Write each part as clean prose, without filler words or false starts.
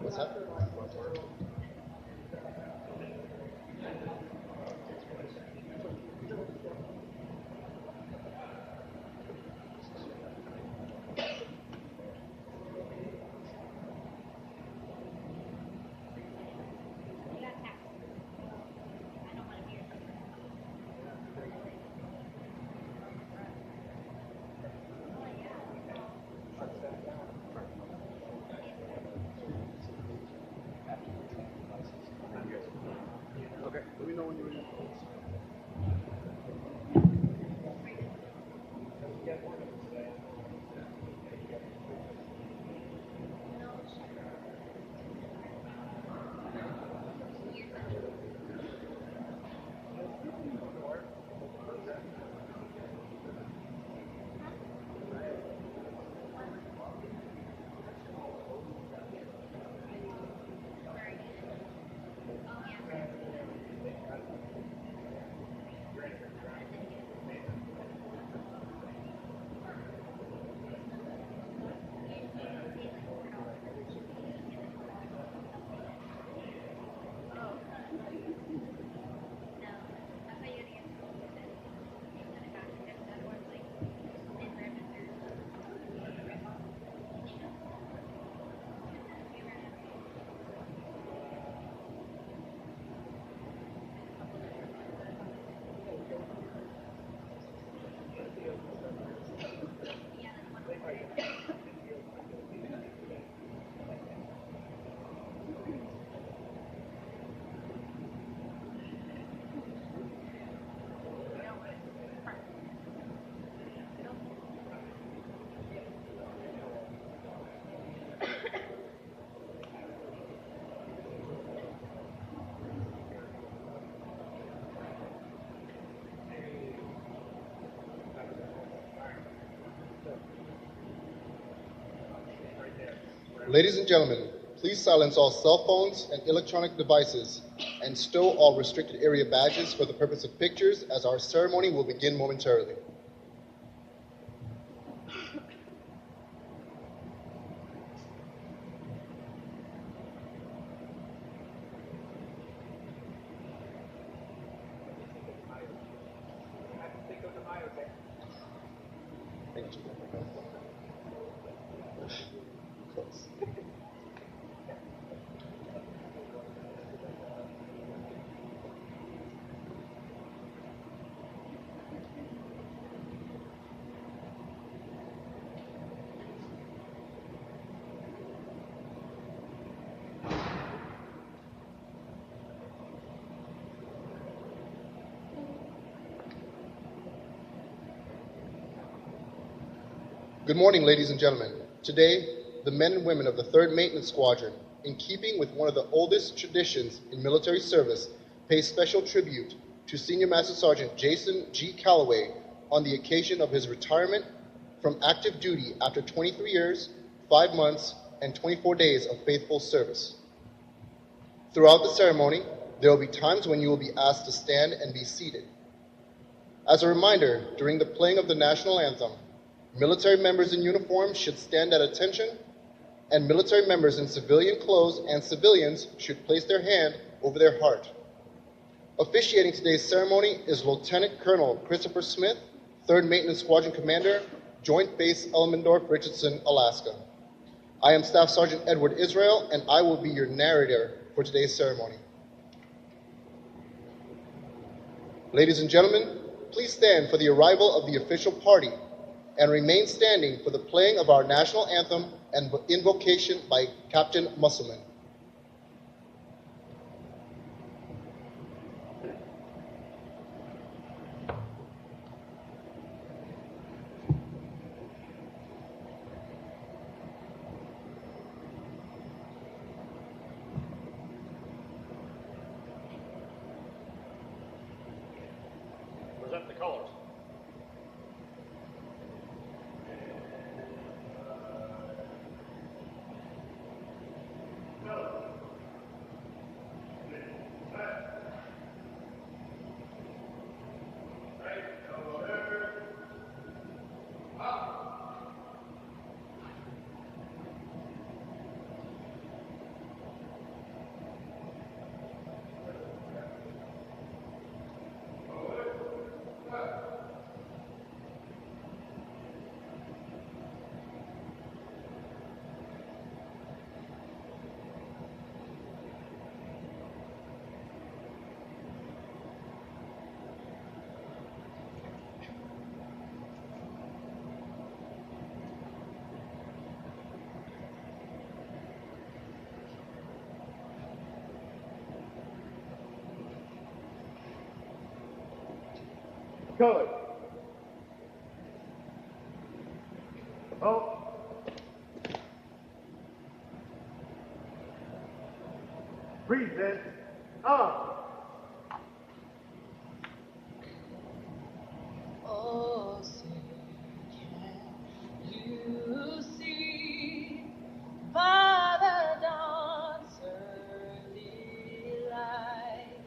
What's that? Okay, let me know when you're ready. Ladies and gentlemen, please silence all cell phones and electronic devices and stow all restricted area badges for the purpose of pictures, as our ceremony will begin momentarily. Thank you. Good morning, ladies and gentlemen. Today, the men and women of the 3rd Maintenance Squadron, in keeping with one of the oldest traditions in military service, pay special tribute to Senior Master Sergeant Jason G. Callaway on the occasion of his retirement from active duty after 23 years, 5 months, and 24 days of faithful service. Throughout the ceremony, there will be times when you will be asked to stand and be seated. As a reminder, during the playing of the national anthem, military members in uniform should stand at attention, and military members in civilian clothes and civilians should place their hand over their heart. Officiating today's ceremony is Lieutenant Colonel Christopher Smith, 3rd Maintenance Squadron Commander, Joint Base Elmendorf, Richardson, Alaska. I am Staff Sergeant Edward Israel, and I will be your narrator for today's ceremony. Ladies and gentlemen, please stand for the arrival of the official party and remain standing for the playing of our national anthem and invocation by Captain Musselman. Good. Oh. Breathe in. Up. Oh, say, can you see by the dawn's early light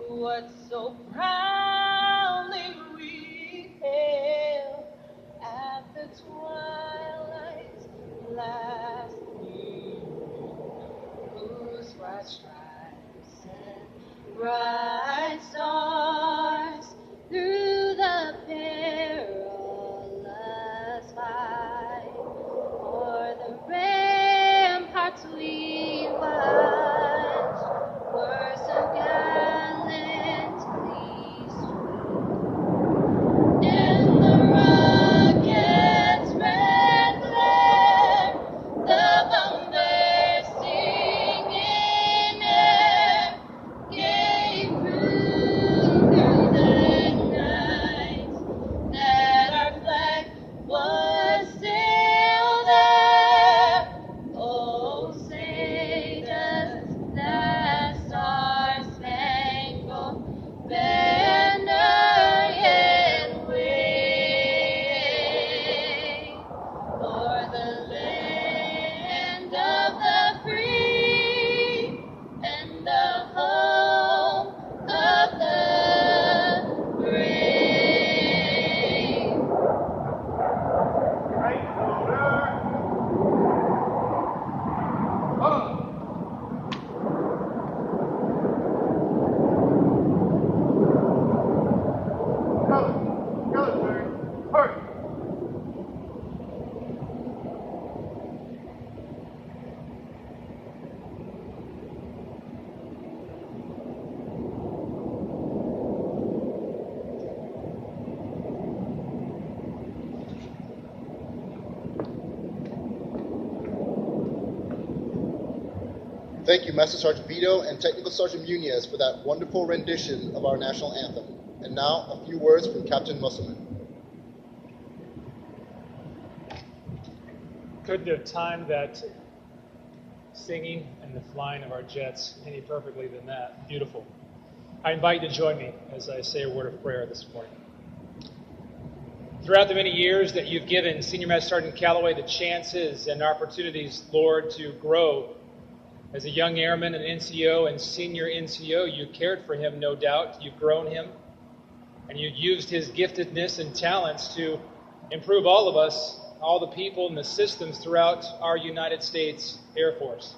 what so proudly we hailed at the twilight's last gleaming, whose bright stripes and bright stars through the perilous fight o'er the ramparts we watched were so gallantly streamed. In the rocket's red glare, the bombers singing air gave proof through the night that our flag was still there. Oh, say does that star-spangled banner yet wave o'er the land of the free and the home of the brave? Right shoulder. Up. Good, sir. Hurry. Thank you, Master Sergeant Vito and Technical Sergeant Munez, for that wonderful rendition of our national anthem. And now, a few words from Captain Musselman. Couldn't have timed that singing and the flying of our jets any perfectly than that. Beautiful. I invite you to join me as I say a word of prayer this morning. Throughout the many years that you've given Senior Master Sergeant Callaway the chances and opportunities, Lord, to grow as a young airman, an NCO, and senior NCO, you cared for him, no doubt. You've grown him, and you've used his giftedness and talents to improve all of us, all the people and the systems throughout our United States Air Force.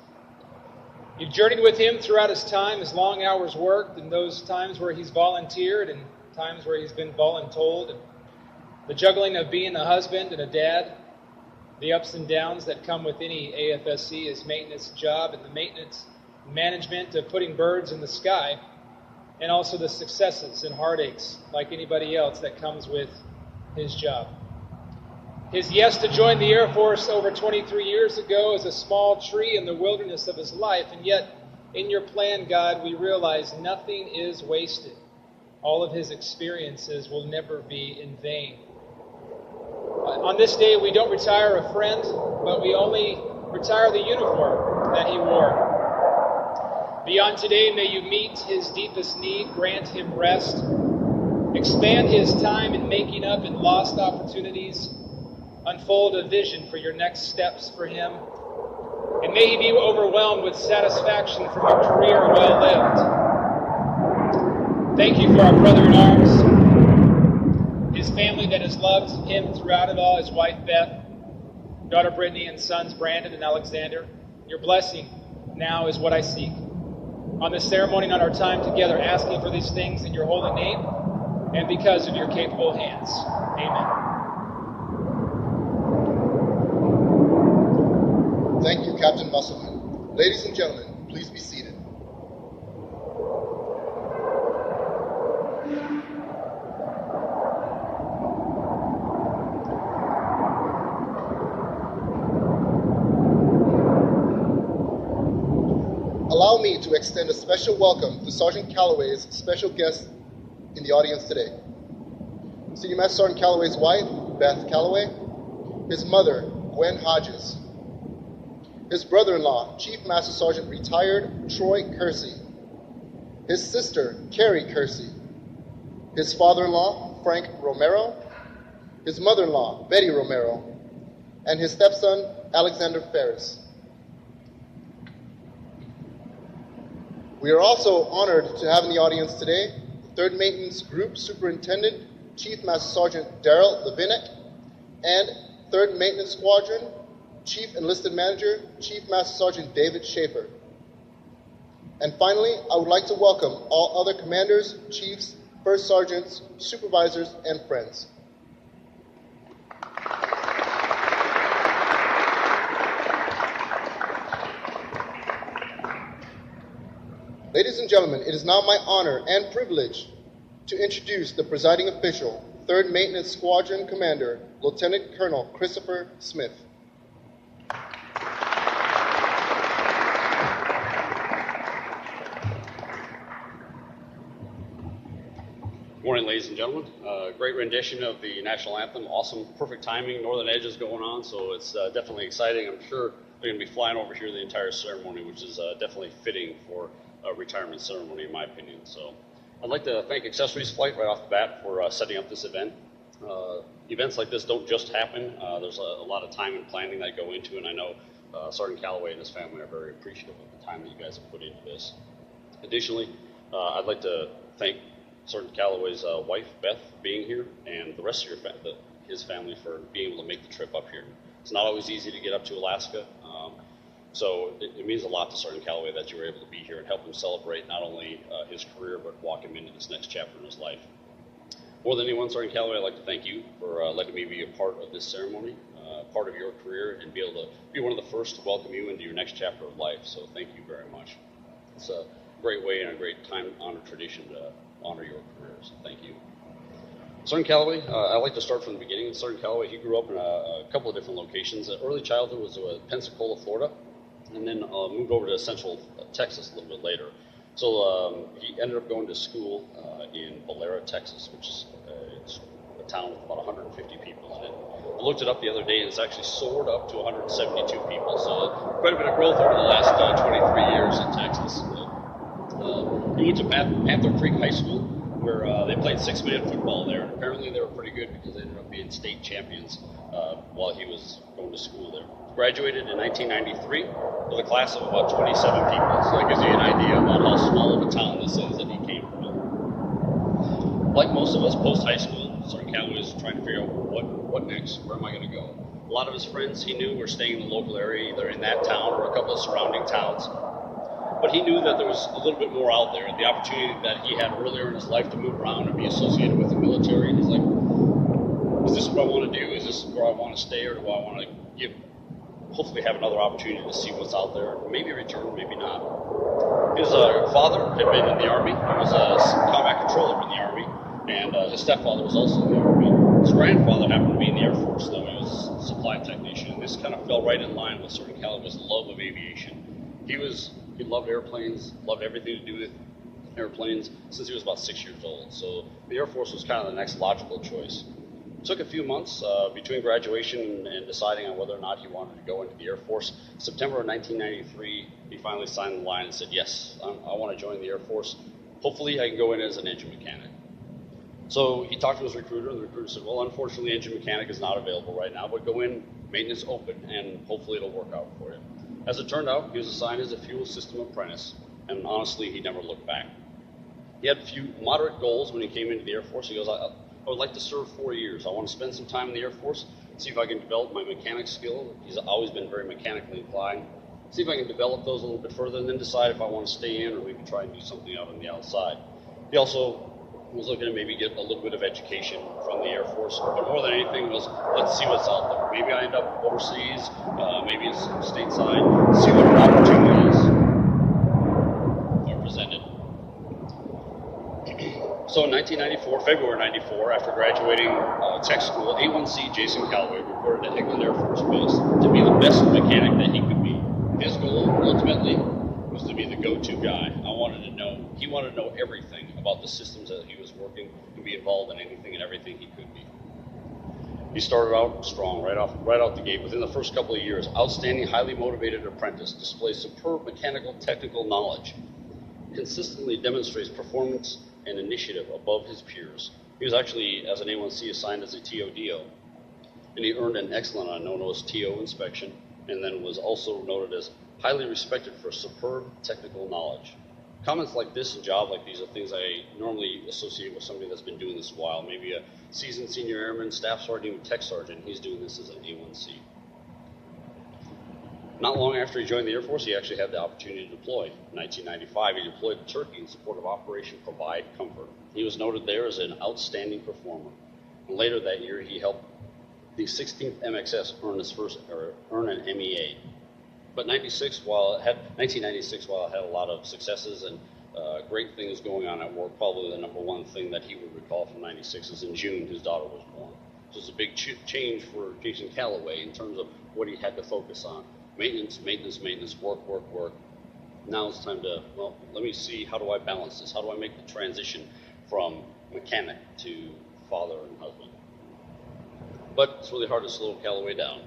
You've journeyed with him throughout his time, his long hours worked, and those times where he's volunteered and times where he's been voluntold, and the juggling of being a husband and a dad, the ups and downs that come with any AFSC, his maintenance job, and the maintenance management of putting birds in the sky, and also the successes and heartaches, like anybody else, that comes with his job. His yes to join the Air Force over 23 years ago is a small tree in the wilderness of his life, and yet in your plan, God, we realize nothing is wasted. All of his experiences will never be in vain. On this day, we don't retire a friend, but we only retire the uniform that he wore. Beyond today, may you meet his deepest need, grant him rest, expand his time in making up in lost opportunities, unfold a vision for your next steps for him, and may he be overwhelmed with satisfaction from a career well lived. Thank you for our brother in arms, his family that has loved him throughout it all, his wife Beth, daughter Brittany, and sons Brandon and Alexander. Your blessing now is what I seek. On this ceremony and on our time together, asking for these things in your holy name and because of your capable hands. Amen. Thank you, Captain Musselman. Ladies and gentlemen, please be seated. Allow me to extend a special welcome to Sergeant Callaway's special guest in the audience today. Senior Master Sergeant Callaway's wife, Beth Callaway. His mother, Gwen Hodges. His brother-in-law, Chief Master Sergeant Retired Troy Kersey. His sister, Carrie Kersey. His father-in-law, Frank Romero. His mother-in-law, Betty Romero. And his stepson, Alexander Ferris. We are also honored to have in the audience today the 3rd Maintenance Group Superintendent, Chief Master Sergeant Daryl Levinek, and 3rd Maintenance Squadron, Chief Enlisted Manager, Chief Master Sergeant David Schaefer. And finally, I would like to welcome all other commanders, chiefs, first sergeants, supervisors, and friends. Ladies and gentlemen, it is now my honor and privilege to introduce the presiding official, 3rd Maintenance Squadron Commander, Lieutenant Colonel Christopher Smith. Good morning, ladies and gentlemen. Great rendition of the national anthem. Awesome, perfect timing. Northern Edge is going on, so it's definitely exciting. I'm sure they're going to be flying over here the entire ceremony, which is definitely fitting for a retirement ceremony, in my opinion. So I'd like to thank Accessories Flight right off the bat for setting up this event. Events like this don't just happen. There's a lot of time and planning that go into it, and I know Sergeant Callaway and his family are very appreciative of the time that you guys have put into this. Additionally, I'd like to thank Sergeant Callaway's wife, Beth, for being here, and the rest of his family for being able to make the trip up here. It's not always easy to get up to Alaska, so it means a lot to Sergeant Callaway that you were able to be here and help him celebrate not only his career, but walk him into this next chapter in his life. More than anyone, Sergeant Callaway, I'd like to thank you for letting me be a part of this ceremony, part of your career, and be able to be one of the first to welcome you into your next chapter of life. So thank you very much. It's a great way and a great time-honored tradition to honor your career, so thank you. Sergeant Callaway, I'd like to start from the beginning. Sergeant Callaway, he grew up in a couple of different locations. Early childhood was Pensacola, Florida, and then moved over to Central Texas a little bit later. So he ended up going to school in Valera, Texas, which is it's a town with about 150 people in it. I looked it up the other day, and it's actually soared up to 172 people. So quite a bit of growth over the last 23 years in Texas. He went to Panther Creek High School, where they played 6-man football there. And apparently they were pretty good because they ended up being state champions while he was going to school there. Graduated in 1993 with a class of about 27 people. So that gives you an idea about how small of a town this is that he came from. Like most of us, post-high school, Sergeant Callaway was trying to figure out what next, where am I going to go? A lot of his friends he knew were staying in the local area, either in that town or a couple of surrounding towns. But he knew that there was a little bit more out there. The opportunity that he had earlier in his life to move around and be associated with the military. He's like, is this what I want to do? Is this where I want to stay, or do I want to hopefully have another opportunity to see what's out there? Maybe return, maybe not. His father had been in the Army. He was a combat controller in the Army, and his stepfather was also in the Army. His grandfather happened to be in the Air Force, though. He was a supply technician. And this kind of fell right in line with Sergeant Callaway's love of aviation. He loved airplanes, loved everything to do with airplanes since he was about 6 years old. So the Air Force was kind of the next logical choice. It took a few months between graduation and deciding on whether or not he wanted to go into the Air Force. September of 1993, he finally signed the line and said, yes, I want to join the Air Force. Hopefully I can go in as an engine mechanic. So he talked to his recruiter, and the recruiter said, well, unfortunately, engine mechanic is not available right now, but go in, maintenance open, and hopefully it'll work out for you. As it turned out, he was assigned as a fuel system apprentice, and honestly, he never looked back. He had a few moderate goals when he came into the Air Force. He goes, I would like to serve 4 years. I want to spend some time in the Air Force, see if I can develop my mechanic skill. He's always been very mechanically inclined. See if I can develop those a little bit further, and then decide if I want to stay in or maybe try and do something out on the outside. He also was looking to maybe get a little bit of education from the Air Force, but more than anything was, let's see what's out there. Maybe I end up overseas, maybe it's stateside, see what opportunities are presented. So in 1994, February 94, after graduating tech school, A1C Jason Callaway reported to Eglin Air Force Base to be the best mechanic that he could be. His goal, ultimately, was to be the go-to guy. He wanted to know everything about the systems that he was working and be involved in anything and everything he could be. He started out strong right out the gate. Within the first couple of years, outstanding, highly motivated apprentice, displays superb mechanical technical knowledge, consistently demonstrates performance and initiative above his peers. He was actually, as an A1C, assigned as a TODO, and he earned an excellent on a no-nose TO inspection, and then was also noted as highly respected for superb technical knowledge. Comments like this and job like these are things I normally associate with somebody that's been doing this a while, maybe a seasoned senior airman, staff sergeant, even tech sergeant. He's doing this as an A1C. Not long after he joined the Air Force, he actually had the opportunity to deploy. In 1995, he deployed to Turkey in support of Operation Provide Comfort. He was noted there as an outstanding performer. And later that year, he helped the 16th MXS earn an MEA. But 1996, while it had a lot of successes and great things going on at work, probably the number one thing that he would recall from 96 is in June, his daughter was born. So it's a big change for Jason Callaway in terms of what he had to focus on. Maintenance, work. Now it's time to, well, let me see, how do I balance this? How do I make the transition from mechanic to father and husband? But it's really hard to slow Callaway down.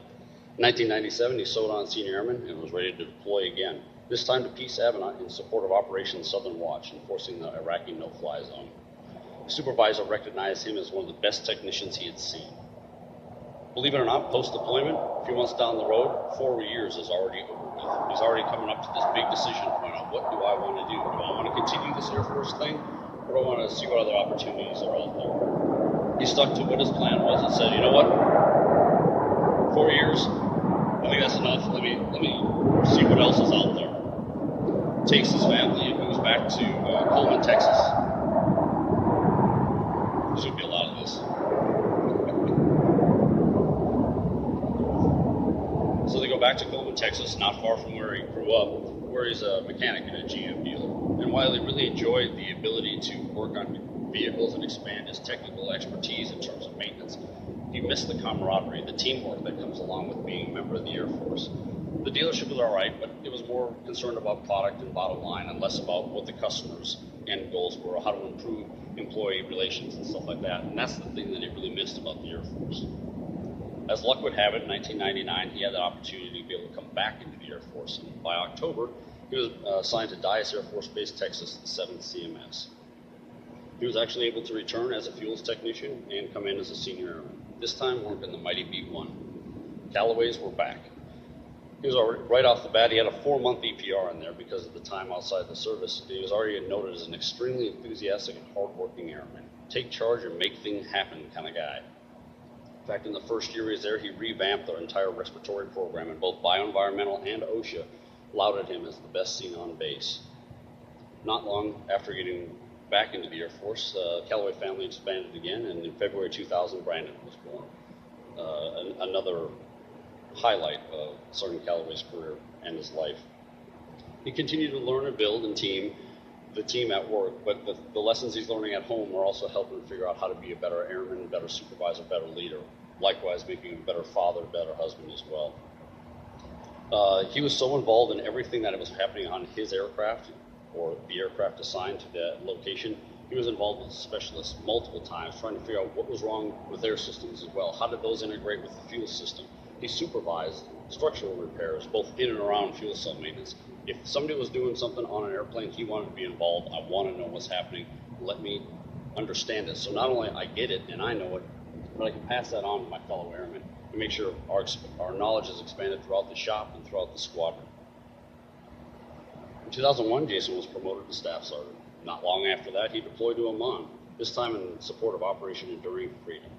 In 1997, he sewed on senior airman and was ready to deploy again, this time to Peace Avenue in support of Operation Southern Watch, enforcing the Iraqi no-fly zone. The supervisor recognized him as one of the best technicians he had seen. Believe it or not, post-deployment, a few months down the road, 4 years is already over with. He's already coming up to this big decision point on what do I want to do? Do I want to continue this Air Force thing, or do I want to see what other opportunities are out there? He stuck to what his plan was and said, you know what, 4 years, I think that's enough. Let me see what else is out there. Takes his family and moves back to Coleman, Texas. There's going to be a lot of this. So they go back to Coleman, Texas, not far from where he grew up, where he's a mechanic in a GM dealer. And while he really enjoyed the ability to work on vehicles and expand his technical expertise in terms of maintenance, he missed the camaraderie, the teamwork that comes along with being a member of the Air Force. The dealership was all right, but it was more concerned about product and bottom line and less about what the customer's end goals were, how to improve employee relations and stuff like that. And that's the thing that he really missed about the Air Force. As luck would have it, in 1999, he had the opportunity to be able to come back into the Air Force. And by October, he was assigned to Dyess Air Force Base, Texas, the 7th CMS. He was actually able to return as a fuels technician and come in as a senior airman, this time working the mighty B-1. Callaways were back. He was already, right off the bat, he had a 4-month EPR in there because of the time outside the service. He was already noted as an extremely enthusiastic and hardworking airman. Take charge and make things happen kind of guy. In fact, in the first year he was there, he revamped their entire respiratory program, and both bioenvironmental and OSHA lauded him as the best seen on base. Not long after getting back into the Air Force, Callaway family expanded again, and in February 2000, Brandon was born. Another highlight of Sergeant Callaway's career and his life. He continued to learn and build and the team at work, but the lessons he's learning at home are also helping him figure out how to be a better airman, better supervisor, better leader, likewise making him a better father, better husband as well. He was so involved in everything that was happening on his aircraft or the aircraft assigned to that location. He was involved with specialists multiple times trying to figure out what was wrong with their systems as well. How did those integrate with the fuel system? He supervised structural repairs, both in and around fuel cell maintenance. If somebody was doing something on an airplane, he wanted to be involved. I want to know what's happening. Let me understand it. So not only I get it and I know it, but I can pass that on to my fellow airmen and make sure our knowledge is expanded throughout the shop and throughout the squadron. In 2001, Jason was promoted to Staff Sergeant. Not long after that, he deployed to Oman, this time in support of Operation Enduring Freedom.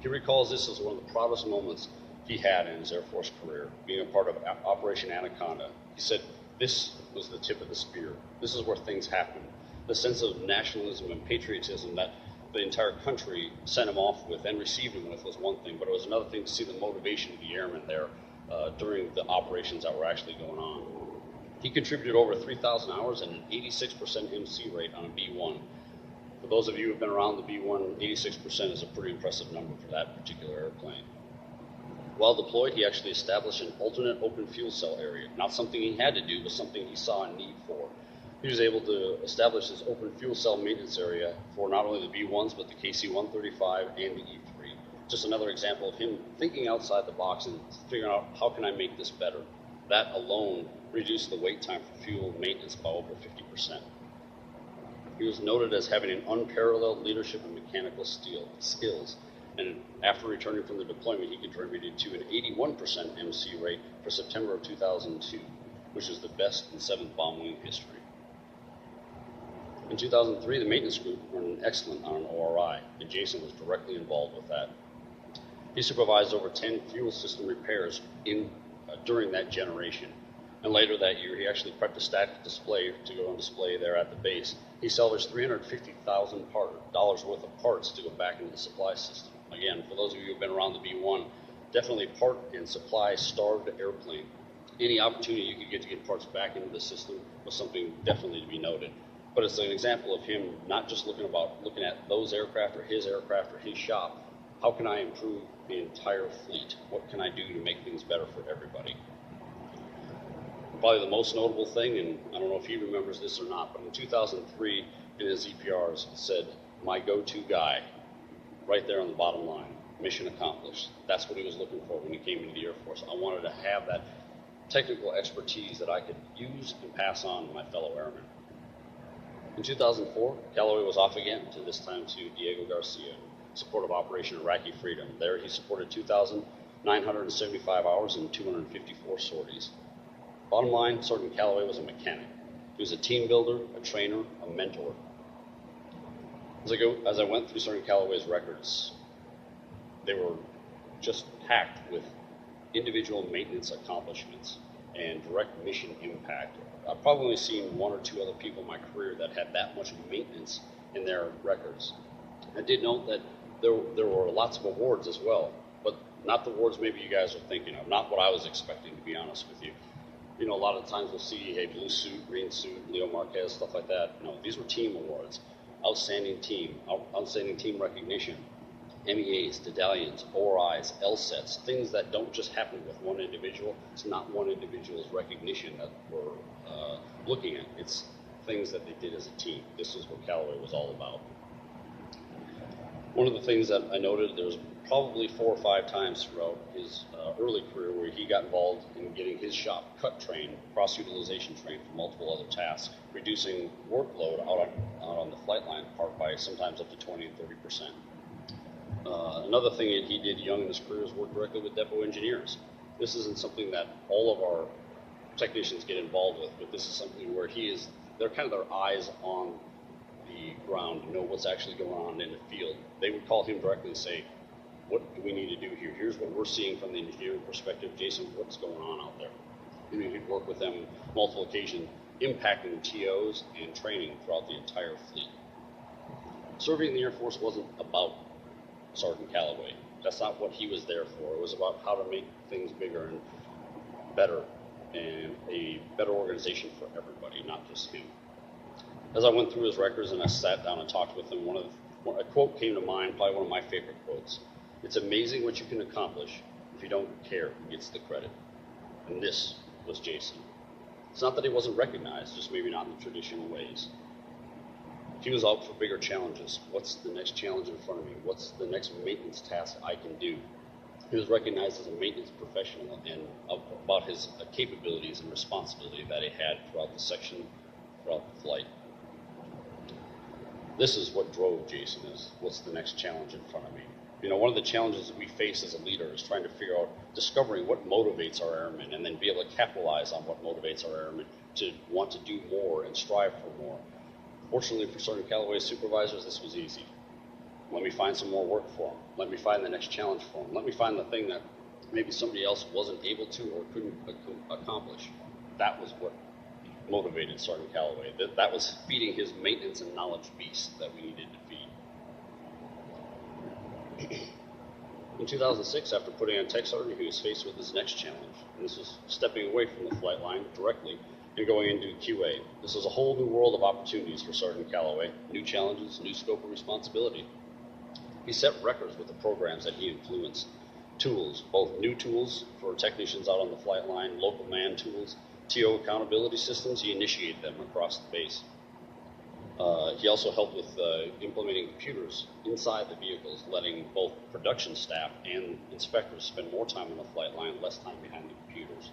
He recalls this as one of the proudest moments he had in his Air Force career, being a part of Operation Anaconda. He said, this was the tip of the spear. This is where things happened. The sense of nationalism and patriotism that the entire country sent him off with and received him with was one thing, but it was another thing to see the motivation of the airmen there during the operations that were actually going on. He contributed over 3,000 hours and an 86% MC rate on a B-1. For those of you who have been around the B-1, 86% is a pretty impressive number for that particular airplane. While deployed, he actually established an alternate open fuel cell area. Not something he had to do, but something he saw a need for. He was able to establish this open fuel cell maintenance area for not only the B-1s, but the KC-135 and the E-3. Just another example of him thinking outside the box and figuring out, how can I make this better? That alone reduced the wait time for fuel maintenance by over 50%. He was noted as having an unparalleled leadership and mechanical skills, and after returning from the deployment, he contributed to an 81% MC rate for September of 2002, which is the best in 7th Bomb Wing history. In 2003, the maintenance group earned an excellent on an ORI, and Jason was directly involved with that. He supervised over 10 fuel system repairs during that generation. And later that year, he actually prepped a static display to go on display there at the base. He salvaged $350,000 worth of parts to go back into the supply system. Again, for those of you who have been around the B-1, definitely part and supply starved airplane. Any opportunity you could get to get parts back into the system was something definitely to be noted. But it's an example of him not just looking at those aircraft or his shop. How can I improve the entire fleet? What can I do to make things better for everybody? Probably the most notable thing, and I don't know if he remembers this or not, but in 2003 in his EPRs it said, "My go-to guy," right there on the bottom line. Mission accomplished. That's what he was looking for when he came into the Air Force. I wanted to have that technical expertise that I could use and pass on to my fellow airmen. In 2004, Callaway was off again, this time to Diego Garcia, in support of Operation Iraqi Freedom. There he supported 2,975 hours and 254 sorties. Bottom line, Sergeant Callaway was a mechanic. He was a team builder, a trainer, a mentor. As I went through Sergeant Callaway's records, they were just packed with individual maintenance accomplishments and direct mission impact. I've probably only seen one or two other people in my career that had that much maintenance in their records. I did note that there were lots of awards as well, but not the awards maybe you guys are thinking of, not what I was expecting, to be honest with you. You know, a lot of times we'll see a blue suit, green suit, Leo Marquez, stuff like that. No, these were team awards. Outstanding team recognition, MEAs, medallions, ORIs, LSETs, things that don't just happen with one individual. It's not one individual's recognition that we're looking at. It's things that they did as a team. This is what Callaway was all about. One of the things that I noted, there was probably 4 or 5 times throughout his early career where he got involved in getting his shop cut trained, cross-utilization trained for multiple other tasks, reducing workload out on the flight line part by sometimes up to 20 and 30%. Another thing that he did young in his career is work directly with depot engineers. This isn't something that all of our technicians get involved with, but this is something where they're kind of their eyes on the ground to know what's actually going on in the field. They would call him directly and say, "What do we need to do here? Here's what we're seeing from the engineering perspective. Jason, what's going on out there?" And we could work with them multiple occasions, impacting TOs and training throughout the entire fleet. Serving in the Air Force wasn't about Sergeant Callaway. That's not what he was there for. It was about how to make things bigger and better, and a better organization for everybody, not just him. As I went through his records and I sat down and talked with him, a quote came to mind, probably one of my favorite quotes. "It's amazing what you can accomplish if you don't care who gets the credit." And this was Jason. It's not that he wasn't recognized, just maybe not in the traditional ways. He was out for bigger challenges. What's the next challenge in front of me? What's the next maintenance task I can do? He was recognized as a maintenance professional and about his capabilities and responsibility that he had throughout the section, throughout the flight. This is what drove Jason, is what's the next challenge in front of me? You know, one of the challenges that we face as a leader is trying to figure out, discovering what motivates our airmen, and then be able to capitalize on what motivates our airmen to want to do more and strive for more. Fortunately for Sergeant Callaway's supervisors, this was easy. Let me find some more work for them. Let me find the next challenge for them. Let me find the thing that maybe somebody else wasn't able to or couldn't accomplish. That was what motivated Sergeant Callaway. That was feeding his maintenance and knowledge beast that we needed to feed. In 2006, after putting on Tech Sergeant, he was faced with his next challenge. And this was stepping away from the flight line directly and going into QA. This was a whole new world of opportunities for Sergeant Callaway. New challenges, new scope of responsibility. He set records with the programs that he influenced. Tools, both new tools for technicians out on the flight line, local man tools, TO accountability systems. He initiated them across the base. He also helped with implementing computers inside the vehicles, letting both production staff and inspectors spend more time on the flight line, less time behind the computers.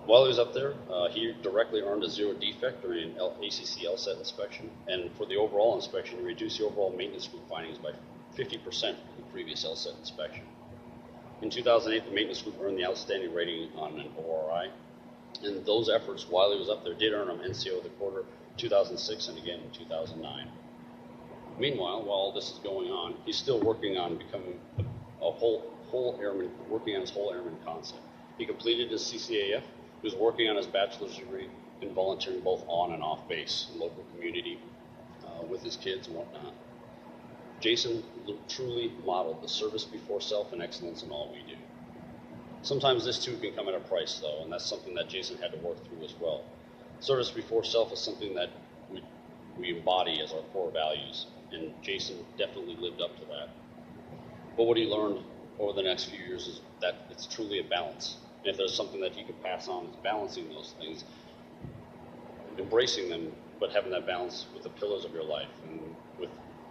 While he was up there, he directly earned a zero defect during an ACC LSAT inspection, and for the overall inspection, he reduced the overall maintenance group findings by 50% from the previous LSAT inspection. In 2008, the maintenance group earned the outstanding rating on an ORI, and those efforts while he was up there did earn him NCO of the quarter 2006 and again in 2009. Meanwhile, while all this is going on, he's still working on becoming a whole airman, working on his whole airman concept. He completed his CCAF. He was working on his bachelor's degree and volunteering both on and off base in local community with his kids and whatnot. Jason truly modeled the service before self and excellence in all we do. Sometimes this too can come at a price though, and that's something that Jason had to work through as well. Service before self is something that we embody as our core values, and Jason definitely lived up to that. But what he learned over the next few years is that it's truly a balance. And if there's something that he could pass on, it's balancing those things, embracing them, but having that balance with the pillars of your life and with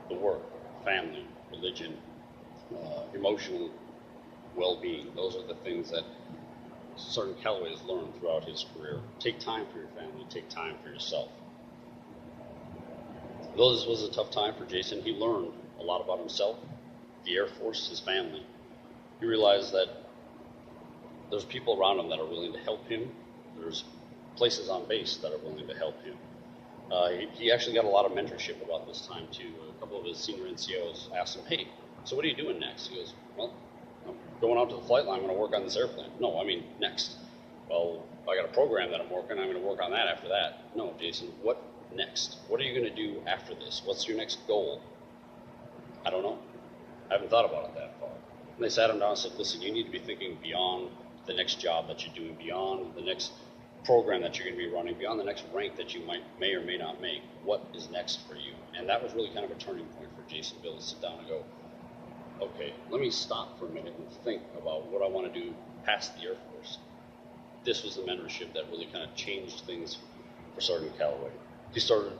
the work, family, religion, emotional well-being. Those are the things that Sergeant Callaway has learned throughout his career. Take time for your family, take time for yourself. Though this was a tough time for Jason, he learned a lot about himself, the Air Force, his family. He realized that there's people around him that are willing to help him. There's places on base that are willing to help him. He actually got a lot of mentorship about this time too. A couple of his senior NCOs asked him, "Hey, so what are you doing next?" He goes, "Well, I'm going out to the flight line. I'm going to work on this airplane." "No, I mean next." "Well, I got a program that I'm working on. I'm going to work on that after that." "No, Jason, what next? What are you going to do after this? What's your next goal?" "I don't know. I haven't thought about it that far." And they sat him down and said, "Listen, you need to be thinking beyond the next job that you're doing, beyond the next program that you're going to be running, beyond the next rank that you may or may not make. What is next for you?" And that was really kind of a turning point for Jason Bill to sit down and go, okay, let me stop for a minute and think about what I want to do past the Air Force. This was the mentorship that really kind of changed things for Sergeant Callaway. He started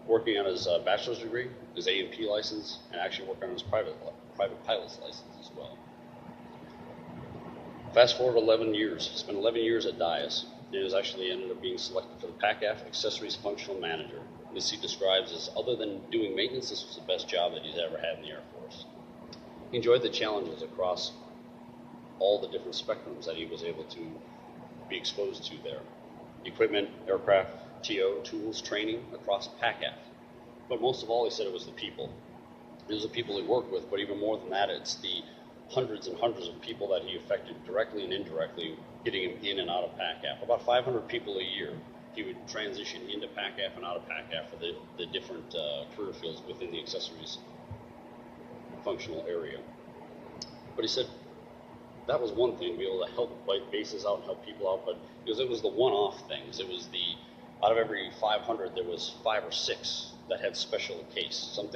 working on his bachelor's degree, his A&P license, and actually working on his private pilot's license as well. Fast forward 11 years. He spent 11 years at DIAS. He was actually ended up being selected for the PACAF Accessories Functional Manager. This he describes as, other than doing maintenance, this was the best job that he's ever had in the Air Force. He enjoyed the challenges across all the different spectrums that he was able to be exposed to there. Equipment, aircraft, TO, tools, training across PACAF. But most of all, he said it was the people. It was the people he worked with, but even more than that, it's the hundreds and hundreds of people that he affected directly and indirectly, getting him in and out of PACAF. About 500 people a year he would transition into PACAF and out of PACAF for the different career fields within the accessories functional area. But he said that was one thing, to be able to help bases out and help people out, but because it was the one-off things. It was out of every 500, there was 5 or 6 that had special case, something